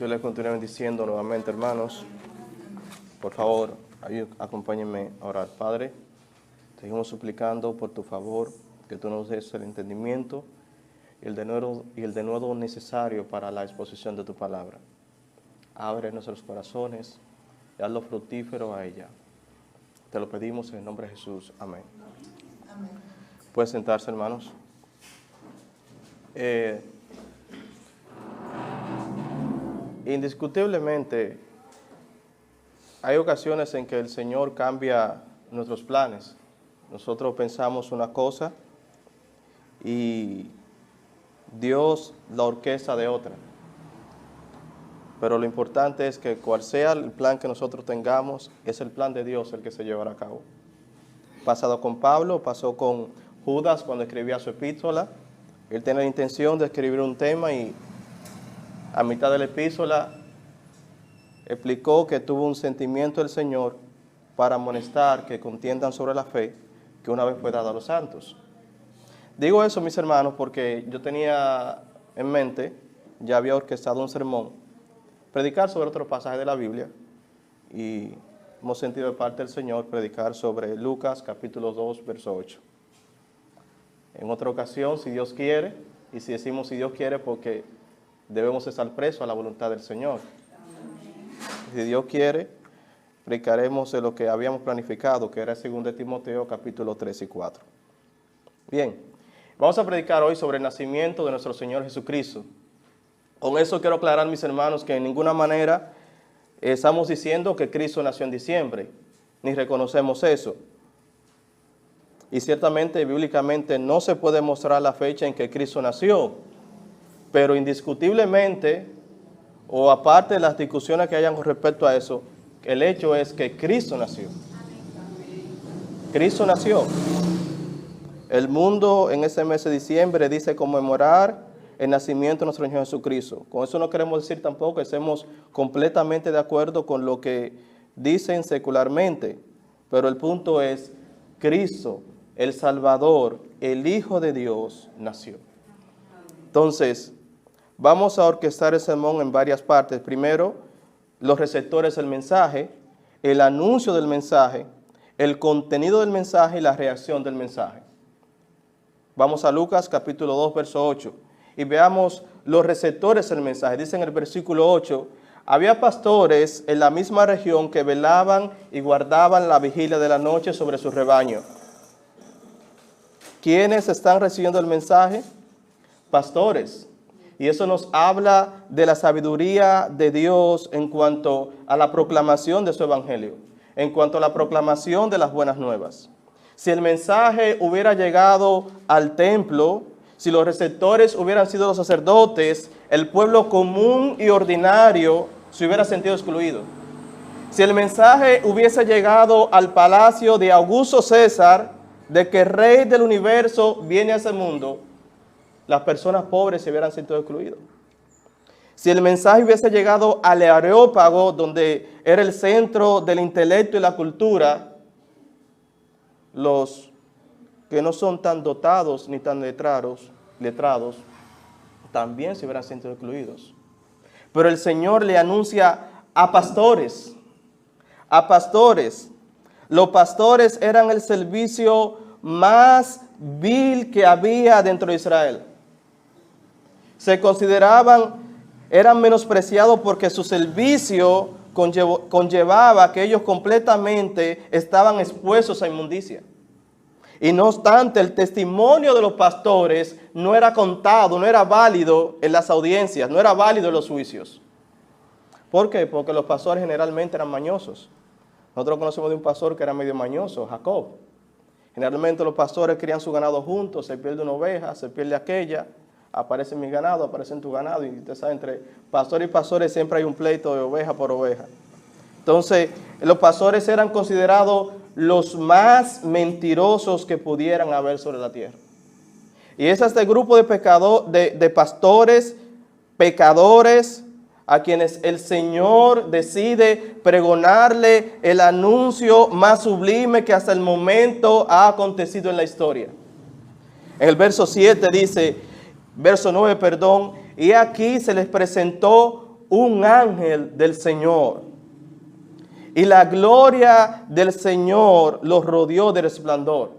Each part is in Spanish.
Yo les continuaré diciendo nuevamente, hermanos, por favor, acompáñenme a orar. Padre, seguimos suplicando por tu favor que tú nos des el entendimiento y el denuedo necesario para la exposición de tu palabra. Abre nuestros corazones y hazlo fructífero a ella. Te lo pedimos en el nombre de Jesús. Amén. Amén. Pueden sentarse, hermanos. Indiscutiblemente, hay ocasiones en que el Señor cambia nuestros planes. Nosotros pensamos una cosa y Dios la orquesta de otra. Pero lo importante es que cual sea el plan que nosotros tengamos, es el plan de Dios el que se llevará a cabo. Pasado con Pablo, pasó con Judas cuando escribía su epístola. Él tenía la intención de escribir un tema y a mitad de la epístola explicó que tuvo un sentimiento del Señor para amonestar que contiendan sobre la fe que una vez fue dada a los santos. Digo eso, mis hermanos, porque yo tenía en mente, ya había orquestado un sermón, predicar sobre otro pasaje de la Biblia, y hemos sentido de parte del Señor predicar sobre Lucas capítulo 2, verso 8. En otra ocasión, si Dios quiere, y si decimos si Dios quiere porque debemos estar presos a la voluntad del Señor. Si Dios quiere, predicaremos de lo que habíamos planificado, que era 2 Timoteo capítulo 3 y 4. Bien, vamos a predicar hoy sobre el nacimiento de nuestro Señor Jesucristo. Con eso quiero aclarar, mis hermanos, que en ninguna manera estamos diciendo que Cristo nació en diciembre, ni reconocemos eso. Y ciertamente, bíblicamente, no se puede mostrar la fecha en que Cristo nació, pero indiscutiblemente, o aparte de las discusiones que hayan con respecto a eso, el hecho es que Cristo nació. Cristo nació. El mundo en ese mes de diciembre dice conmemorar el nacimiento de nuestro Señor Jesucristo. Con eso no queremos decir tampoco que estemos completamente de acuerdo con lo que dicen secularmente, pero el punto es, Cristo, el Salvador, el Hijo de Dios, nació. Entonces, vamos a orquestar el sermón en varias partes. Primero, los receptores del mensaje, el anuncio del mensaje, el contenido del mensaje y la reacción del mensaje. Vamos a Lucas capítulo 2, verso 8, y veamos los receptores del mensaje. Dice en el versículo 8, había pastores en la misma región que velaban y guardaban la vigilia de la noche sobre su rebaño. ¿Quiénes están recibiendo el mensaje? Pastores. Y eso nos habla de la sabiduría de Dios en cuanto a la proclamación de su evangelio, en cuanto a la proclamación de las buenas nuevas. Si el mensaje hubiera llegado al templo, si los receptores hubieran sido los sacerdotes, el pueblo común y ordinario se hubiera sentido excluido. Si el mensaje hubiese llegado al palacio de Augusto César, de que el rey del universo viene a ese mundo, las personas pobres se hubieran sentido excluidos. Si el mensaje hubiese llegado al Areópago, donde era el centro del intelecto y la cultura, los que no son tan dotados ni tan letrados, también se hubieran sentido excluidos. Pero el Señor le anuncia a pastores. A pastores. Los pastores eran el servicio más vil que había dentro de Israel. Se consideraban, eran menospreciados porque su servicio conllevaba que ellos completamente estaban expuestos a inmundicia. Y no obstante, el testimonio de los pastores no era contado, no era válido en las audiencias, no era válido en los juicios. ¿Por qué? Porque los pastores generalmente eran mañosos. Nosotros conocemos de un pastor que era medio mañoso, Jacob. Generalmente los pastores crían su ganado juntos, se pierde una oveja, se pierde aquella, aparece mi ganado, aparece en tu ganado, y usted sabe, entre pastor y pastores siempre hay un pleito de oveja por oveja. Entonces, los pastores eran considerados los más mentirosos que pudieran haber sobre la tierra. Y es este grupo de pastores, pecadores, a quienes el Señor decide pregonarle el anuncio más sublime que hasta el momento ha acontecido en la historia. En el verso 7 dice, verso 9, perdón, y aquí se les presentó un ángel del Señor, y la gloria del Señor los rodeó de resplandor,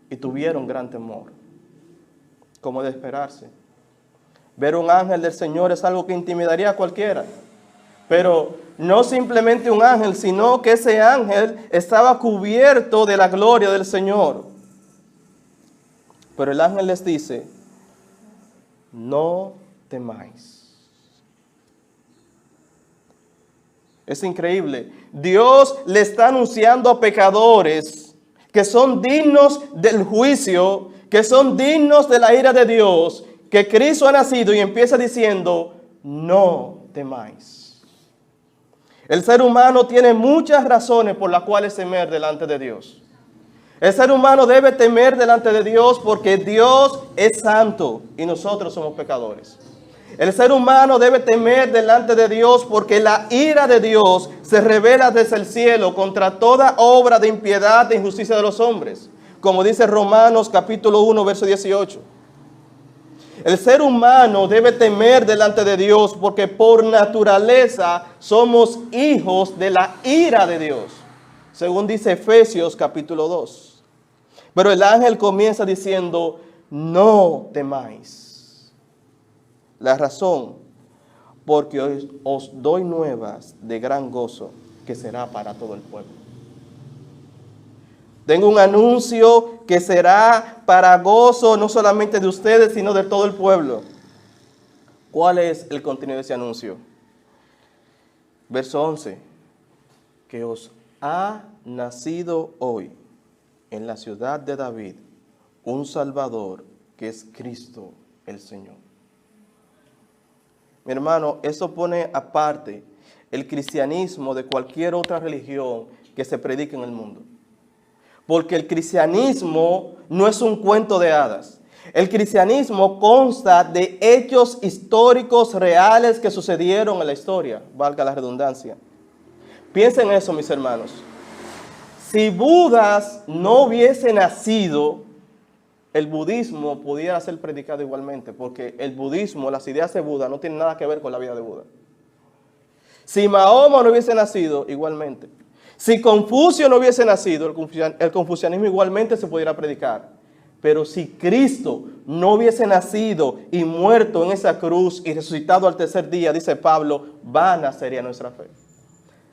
y tuvieron gran temor, como de esperarse. Ver un ángel del Señor es algo que intimidaría a cualquiera, pero no simplemente un ángel, sino que ese ángel estaba cubierto de la gloria del Señor. Pero el ángel les dice: no temáis. Es increíble. Dios le está anunciando a pecadores que son dignos del juicio, que son dignos de la ira de Dios, que Cristo ha nacido, y empieza diciendo: no temáis. El ser humano tiene muchas razones por las cuales temer delante de Dios. El ser humano debe temer delante de Dios porque Dios es santo y nosotros somos pecadores. El ser humano debe temer delante de Dios porque la ira de Dios se revela desde el cielo contra toda obra de impiedad e injusticia de los hombres, como dice Romanos capítulo 1, verso 18. El ser humano debe temer delante de Dios porque por naturaleza somos hijos de la ira de Dios, según dice Efesios capítulo 2. Pero el ángel comienza diciendo: no temáis. La razón: porque os doy nuevas de gran gozo, que será para todo el pueblo. Tengo un anuncio que será para gozo no solamente de ustedes, sino de todo el pueblo. ¿Cuál es el contenido de ese anuncio? Verso 11. Que os ha nacido hoy en la ciudad de David un Salvador, que es Cristo el Señor. Mi hermano, eso pone aparte el cristianismo de cualquier otra religión que se predique en el mundo. Porque el cristianismo no es un cuento de hadas. El cristianismo consta de hechos históricos reales que sucedieron en la historia, valga la redundancia. Piensen en eso, mis hermanos. Si Budas no hubiese nacido, el budismo pudiera ser predicado igualmente, porque el budismo, las ideas de Buda no tienen nada que ver con la vida de Buda. Si Mahoma no hubiese nacido, igualmente. Si Confucio no hubiese nacido, el confucianismo igualmente se pudiera predicar. Pero si Cristo no hubiese nacido y muerto en esa cruz y resucitado al tercer día, dice Pablo, vana sería nuestra fe.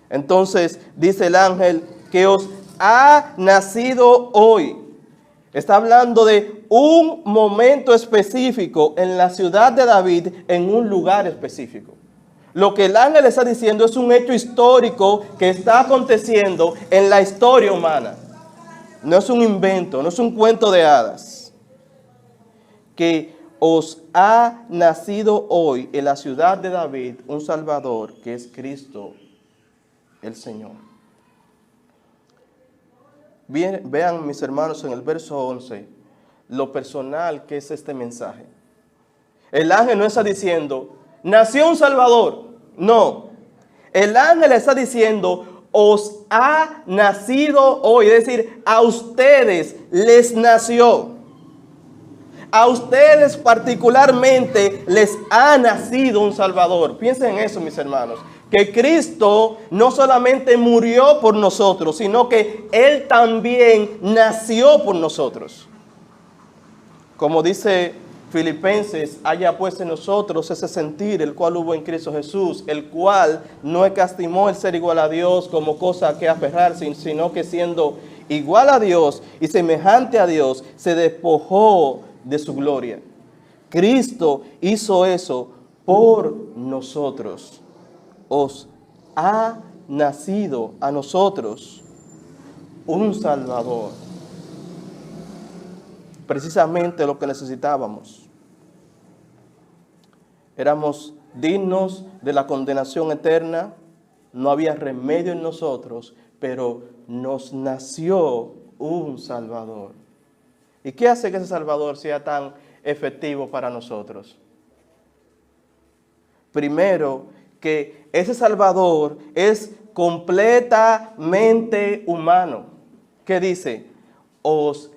Entonces dice el ángel que os ha nacido hoy. Está hablando de un momento específico en la ciudad de David, en un lugar específico. Lo que el ángel está diciendo es un hecho histórico que está aconteciendo en la historia humana. No es un invento, no es un cuento de hadas. Que os ha nacido hoy en la ciudad de David un Salvador, que es Cristo el Señor. Bien, vean, mis hermanos, en el verso 11, lo personal que es este mensaje. El ángel no está diciendo: nació un Salvador. No, el ángel está diciendo: os ha nacido hoy. Es decir, a ustedes les nació. A ustedes particularmente les ha nacido un Salvador. Piensen en eso, mis hermanos. Que Cristo no solamente murió por nosotros, sino que Él también nació por nosotros. Como dice Filipenses: haya pues en nosotros ese sentir el cual hubo en Cristo Jesús, el cual no escatimó el ser igual a Dios como cosa a que aferrarse, sino que siendo igual a Dios y semejante a Dios, se despojó de su gloria. Cristo hizo eso por nosotros. Os ha nacido a nosotros un Salvador. Precisamente lo que necesitábamos. Éramos dignos de la condenación eterna, no había remedio en nosotros, pero nos nació un Salvador. ¿Y qué hace que ese Salvador sea tan efectivo para nosotros? Primero, que ese Salvador es completamente humano. ¿Qué dice? Os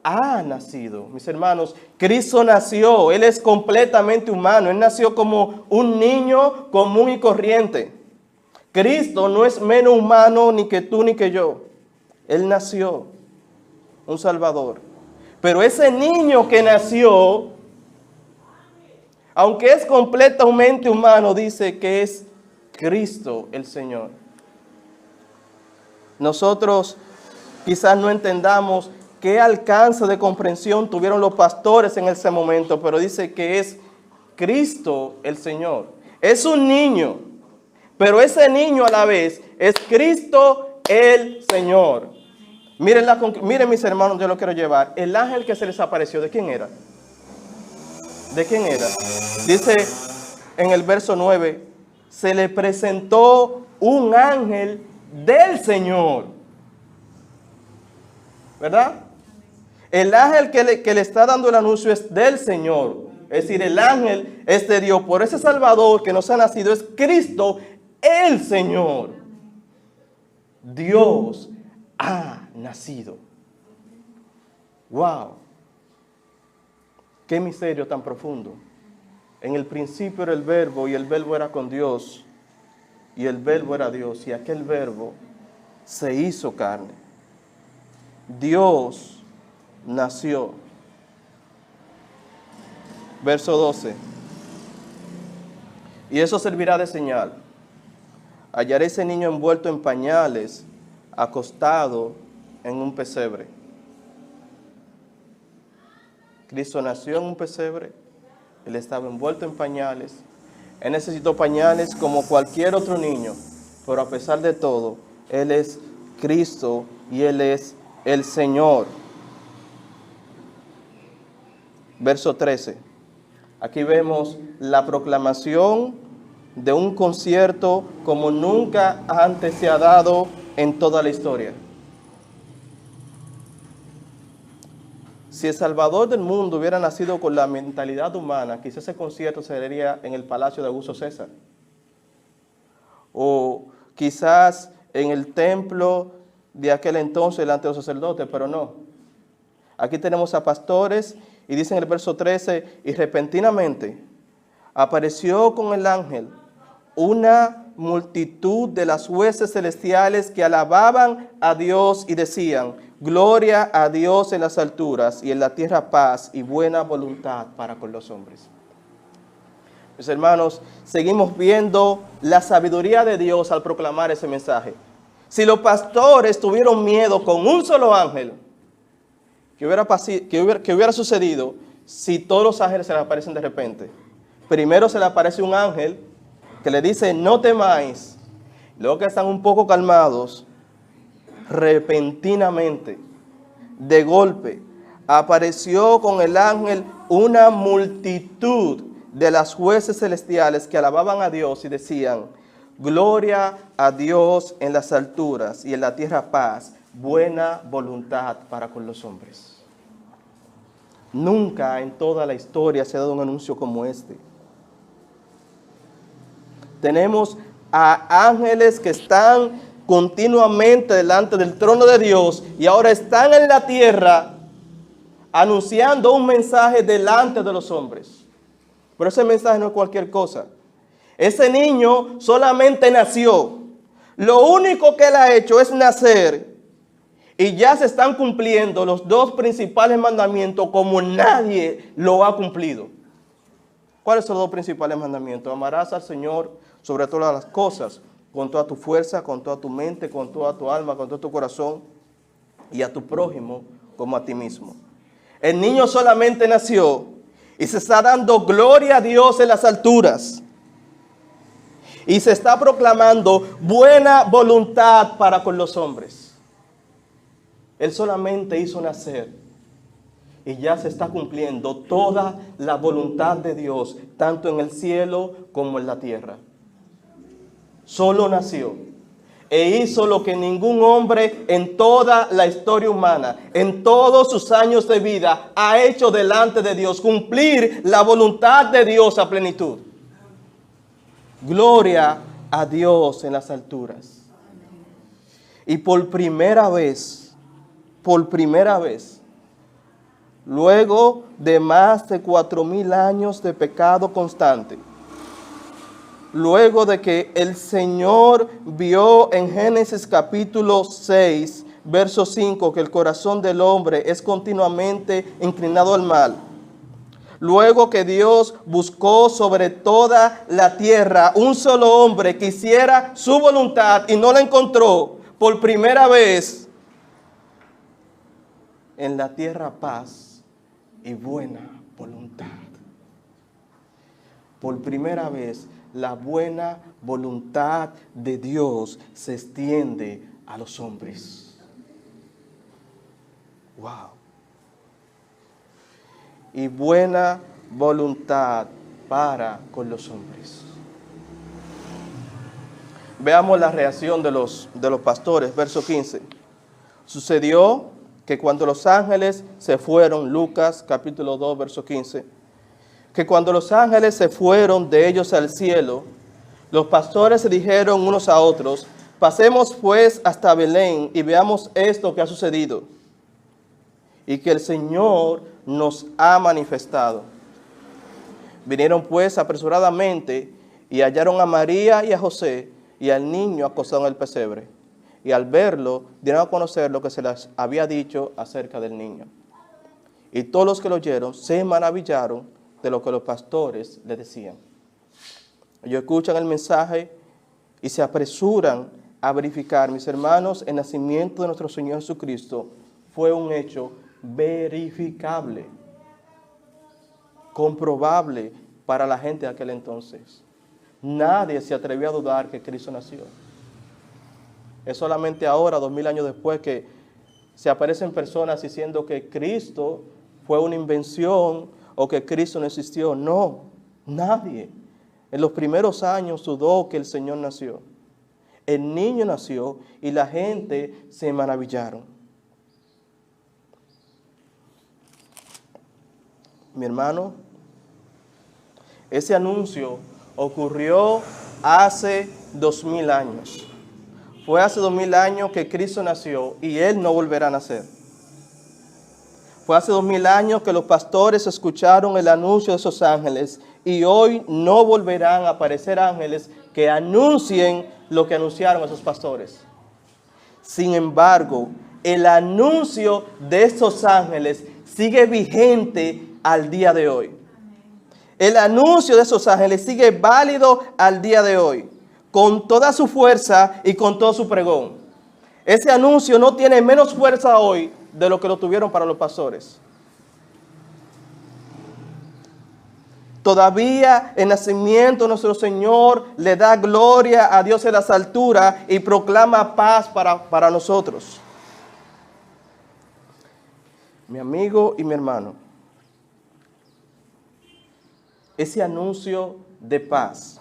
ha nacido. Mis hermanos, Cristo nació, Él es completamente humano, Él nació como un niño común y corriente. Cristo no es menos humano ni que tú ni que yo. Él nació, un Salvador. Pero ese niño que nació, aunque es completamente humano, dice que es Cristo el Señor. Nosotros quizás no entendamos qué alcance de comprensión tuvieron los pastores en ese momento, pero dice que es Cristo el Señor. Es un niño, pero ese niño a la vez es Cristo el Señor. Miren mis hermanos, yo lo quiero llevar. El ángel que se les apareció, ¿de quién era? ¿De quién era? Dice en el verso 9, se le presentó un ángel del Señor. ¿Verdad? El ángel que le está dando el anuncio es del Señor. Es decir, el ángel es de Dios. Por ese Salvador que nos ha nacido es Cristo el Señor. Dios ha nacido. ¡Wow! ¡Qué misterio tan profundo! En el principio era el verbo y el verbo era con Dios y el verbo era Dios y aquel verbo se hizo carne. Dios nació. Verso 12. Y eso servirá de señal. Hallaré ese niño envuelto en pañales, acostado en un pesebre. Cristo nació en un pesebre. Él estaba envuelto en pañales. Él necesitó pañales como cualquier otro niño. Pero a pesar de todo, Él es Cristo y Él es el Señor. Verso 13. Aquí vemos la proclamación de un concierto como nunca antes se ha dado en toda la historia. Si el Salvador del mundo hubiera nacido con la mentalidad humana, quizás ese concierto se daría en el palacio de Augusto César. O quizás en el templo de aquel entonces delante de los sacerdotes, pero no. Aquí tenemos a pastores y dice en el verso 13, y repentinamente apareció con el ángel una multitud de las huestes celestiales que alababan a Dios y decían, gloria a Dios en las alturas y en la tierra paz y buena voluntad para con los hombres. Mis hermanos, seguimos viendo la sabiduría de Dios al proclamar ese mensaje. Si los pastores tuvieron miedo con un solo ángel, ¿qué hubiera sucedido si todos los ángeles se le aparecen de repente? Primero se le aparece un ángel que le dice, no temáis. Luego que están un poco calmados, repentinamente, de golpe, apareció con el ángel una multitud de las huestes celestiales que alababan a Dios y decían, gloria a Dios en las alturas y en la tierra paz, buena voluntad para con los hombres. Nunca en toda la historia se ha dado un anuncio como este. Tenemos a ángeles que están continuamente delante del trono de Dios y ahora están en la tierra anunciando un mensaje delante de los hombres. Pero ese mensaje no es cualquier cosa. Ese niño solamente nació. Lo único que él ha hecho es nacer y ya se están cumpliendo los dos principales mandamientos como nadie lo ha cumplido. ¿Cuáles son los dos principales mandamientos? Amarás al Señor sobre todas las cosas, con toda tu fuerza, con toda tu mente, con toda tu alma, con todo tu corazón, y a tu prójimo como a ti mismo. El niño solamente nació y se está dando gloria a Dios en las alturas. Y se está proclamando buena voluntad para con los hombres. Él solamente hizo nacer y ya se está cumpliendo toda la voluntad de Dios, tanto en el cielo como en la tierra. Solo nació e hizo lo que ningún hombre en toda la historia humana, en todos sus años de vida, ha hecho delante de Dios, cumplir la voluntad de Dios a plenitud. Gloria a Dios en las alturas. Y por primera vez, luego de más de 4,000 años de pecado constante, luego de que el Señor vio en Génesis capítulo 6, verso 5, que el corazón del hombre es continuamente inclinado al mal, luego que Dios buscó sobre toda la tierra un solo hombre que hiciera su voluntad y no la encontró, por primera vez en la tierra paz y buena voluntad. Por primera vez la buena voluntad de Dios se extiende a los hombres. Wow. Y buena voluntad para con los hombres. Veamos la reacción de los pastores, verso 15. Sucedió que cuando los ángeles se fueron, Lucas capítulo 2, verso 15, que cuando los ángeles se fueron de ellos al cielo, los pastores se dijeron unos a otros: pasemos pues hasta Belén y veamos esto que ha sucedido y que el Señor nos ha manifestado. Vinieron pues apresuradamente y hallaron a María y a José y al niño acostado en el pesebre. Y al verlo, dieron a conocer lo que se les había dicho acerca del niño. Y todos los que lo oyeron se maravillaron de lo que los pastores les decían. Ellos escuchan el mensaje y se apresuran a verificar. Mis hermanos, el nacimiento de nuestro Señor Jesucristo fue un hecho verificable, comprobable para la gente de aquel entonces. Nadie se atrevió a dudar que Cristo nació. Es solamente ahora, 2000 años después, que se aparecen personas diciendo que Cristo fue una invención o que Cristo no existió. No, nadie en los primeros años dudó que el Señor nació. El niño nació y la gente se maravillaron. Mi hermano, ese anuncio ocurrió hace 2000 años. Fue hace 2000 años que Cristo nació y Él no volverá a nacer. Fue hace 2000 años que los pastores escucharon el anuncio de esos ángeles y hoy no volverán a aparecer ángeles que anuncien lo que anunciaron esos pastores. Sin embargo, el anuncio de estos ángeles sigue vigente al día de hoy. El anuncio de esos ángeles sigue válido al día de hoy, con toda su fuerza y con todo su pregón. Ese anuncio no tiene menos fuerza hoy de lo que lo tuvieron para los pastores. Todavía el nacimiento de nuestro Señor le da gloria a Dios en las alturas y proclama paz para nosotros. Mi amigo y mi hermano, ese anuncio de paz,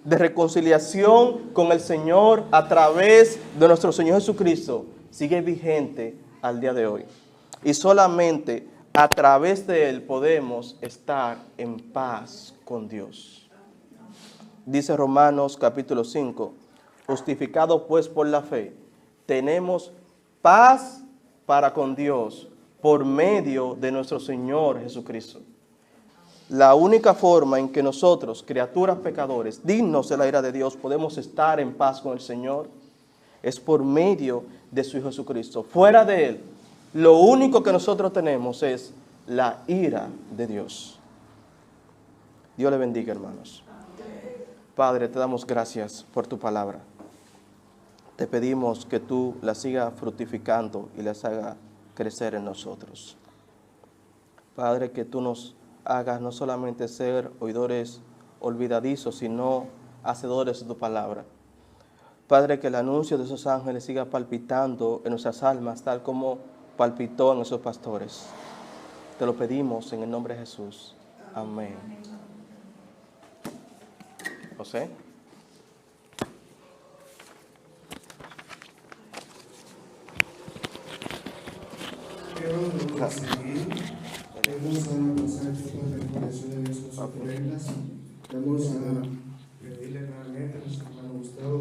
de reconciliación con el Señor a través de nuestro Señor Jesucristo, sigue vigente al día de hoy. Y solamente a través de Él podemos estar en paz con Dios. Dice Romanos capítulo 5, justificados pues por la fe, tenemos paz para con Dios por medio de nuestro Señor Jesucristo. La única forma en que nosotros, criaturas pecadores, dignos de la ira de Dios, podemos estar en paz con el Señor es por medio de su Hijo Jesucristo. Fuera de Él, lo único que nosotros tenemos es la ira de Dios. Dios le bendiga, hermanos. Padre, te damos gracias por tu palabra. Te pedimos que tú la sigas fructificando y las hagas crecer en nosotros. Padre, que tú nos hagas no solamente ser oidores olvidadizos, sino hacedores de tu palabra. Padre, que el anuncio de esos ángeles siga palpitando en nuestras almas, tal como palpitó en esos pastores. Te lo pedimos en el nombre de Jesús. Amén. José. Vamos a pasar por la recomendación de Dios con sus ofrendas. Vamos a pedirle realmente a nuestro hermano Gustavo